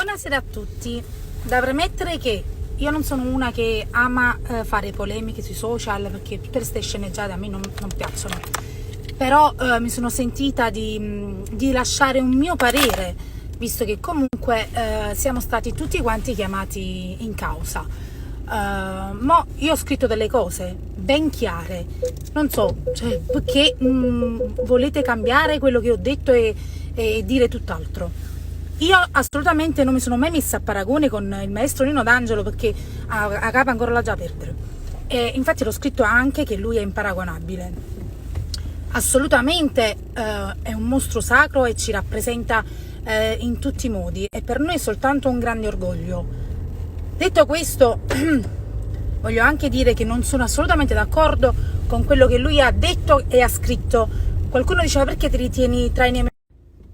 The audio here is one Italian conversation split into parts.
Buonasera a tutti. Da premettere che io non sono una che ama fare polemiche sui social, perché tutte queste sceneggiate a me non piacciono, però mi sono sentita di lasciare un mio parere, visto che comunque siamo stati tutti quanti chiamati in causa. Io ho scritto delle cose ben chiare, non so, perché volete cambiare quello che ho detto e dire tutt'altro. Io assolutamente non mi sono mai messa a paragone con il maestro Nino D'Angelo, perché a capo ancora l'ha già perdere, e infatti l'ho scritto anche che lui è imparagonabile. Assolutamente è un mostro sacro e ci rappresenta in tutti i modi, e per noi è soltanto un grande orgoglio. Detto questo, voglio anche dire che non sono assolutamente d'accordo con quello che lui ha detto e ha scritto. Qualcuno diceva: perché ti ritieni tra i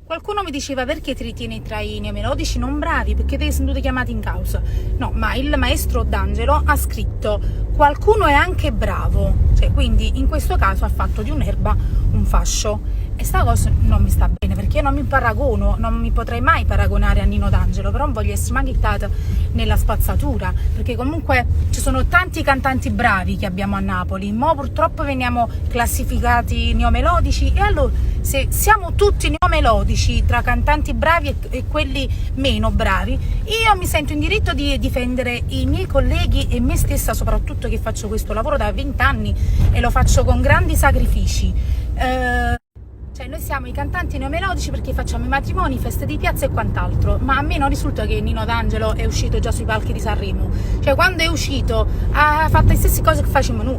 Qualcuno mi diceva: perché ti ritieni tra i neomelodici non bravi, perché te sono tutti chiamati in causa. No, ma il maestro D'Angelo ha scritto: qualcuno è anche bravo, quindi in questo caso ha fatto di un'erba un fascio, e sta cosa non mi sta bene, perché io non mi paragono, non mi potrei mai paragonare a Nino D'Angelo, però non voglio essere mai chittata nella spazzatura, perché comunque ci sono tanti cantanti bravi che abbiamo a Napoli, ma purtroppo veniamo classificati neomelodici, e allora se siamo tutti neomelodici tra cantanti bravi e quelli meno bravi, io mi sento in diritto di difendere i miei colleghi e me stessa, soprattutto che faccio questo lavoro da 20 anni e lo faccio con grandi sacrifici. Noi siamo i cantanti neomelodici perché facciamo i matrimoni, feste di piazza e quant'altro, ma a me non risulta che Nino D'Angelo è uscito già sui palchi di Sanremo. Quando è uscito ha fatto le stesse cose che facciamo noi,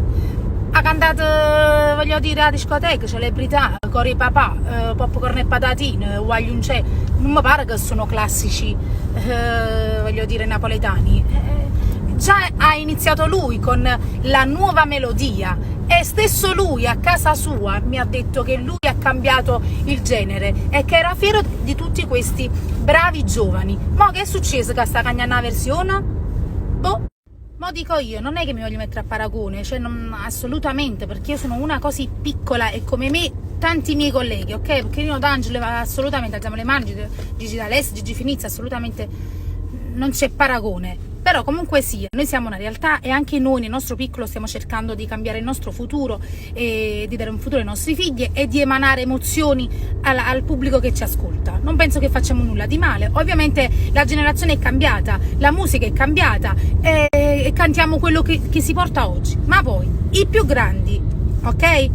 ha cantato, voglio dire, a discoteca, celebrità, cori papà, popcorn e patatine, uagliuncè. Non mi pare che sono classici, voglio dire, napoletani. Già ha iniziato lui con la nuova melodia, e stesso lui a casa sua mi ha detto che lui ha cambiato il genere e che era fiero di tutti questi bravi giovani. Ma che è successo che sta cambiando la versione? Boh. Mo dico io, non è che mi voglio mettere a paragone, assolutamente, perché io sono una così piccola e come me tanti miei colleghi, ok? Perché Nino D'Angelo assolutamente, alziamo le mani, Gigi D'Alessio, Gigi Finizza, assolutamente non c'è paragone. Però comunque sia, noi siamo una realtà e anche noi nel nostro piccolo stiamo cercando di cambiare il nostro futuro e di dare un futuro ai nostri figli e di emanare emozioni al pubblico che ci ascolta. Non penso che facciamo nulla di male. Ovviamente la generazione è cambiata, la musica è cambiata e cantiamo quello che si porta oggi. Ma poi i più grandi, ok?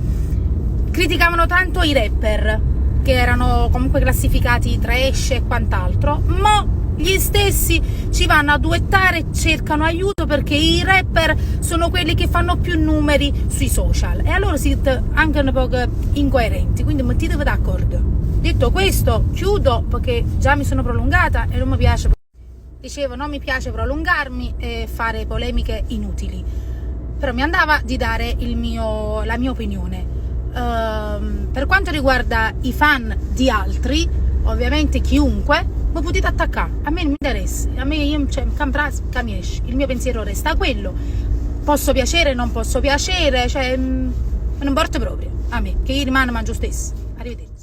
Criticavano tanto i rapper, che erano comunque classificati trash e quant'altro, ma gli stessi ci vanno a duettare e cercano aiuto perché i rapper sono quelli che fanno più numeri sui social, e allora siete anche un po' incoerenti, quindi mettetevi d'accordo. Detto questo, chiudo perché già mi sono prolungata e non mi piace. Dicevo, non mi piace prolungarmi e fare polemiche inutili, però mi andava di dare la mia opinione. Per quanto riguarda i fan di altri, ovviamente chiunque, voi potete attaccare, a me non mi interessa, a me il mio pensiero resta quello. Posso piacere, non posso piacere, non importa proprio a me, che io rimane mangio stesso. Arrivederci.